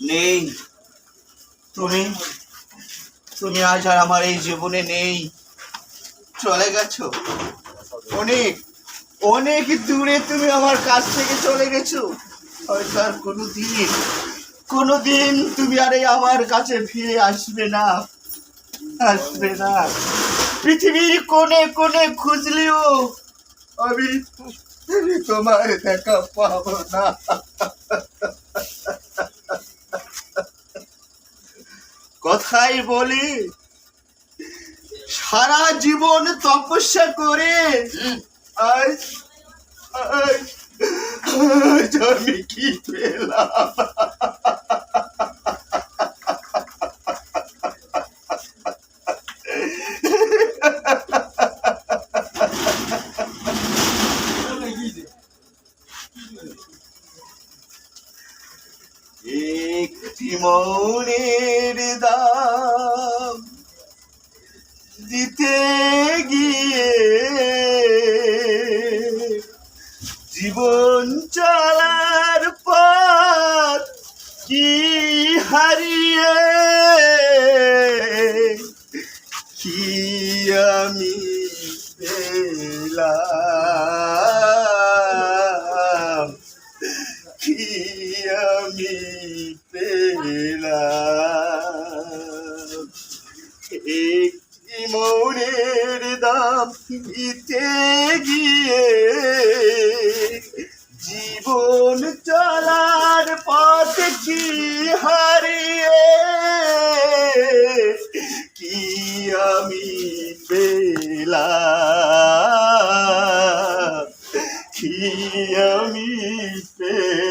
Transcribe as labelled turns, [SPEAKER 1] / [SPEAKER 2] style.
[SPEAKER 1] নেই। তুমি তুমি আজ আর আমার এই জীবনে নেই, চলে গেছো। অনেক অনেক দূরে তুমি আমার কাছ থেকে চলে গেছো। হয়তো আর কোনোদিন তুমি আর এই আমার কাছে ফিরে আসবে না, আসবে না। পৃথিবীর কোণে কোণে খুঁজলেও আমি আমি তোমার দেখা পাবো না। কথাই বলি, সারা জীবন তপস্যা করে আজ আজ আজ আমি কি পেলাম? একটি মৌনের দাম দিতে গিয়ে জীবন চলার পথ কি হারিয়ে কি আমি পেলাম, কি আমি পেলাম। একটি মৌনের দাম দিতে গিয়ে জীবন চলার পথ কি হারিয়ে কি আমি পেলাম, কি আমি পেলাম।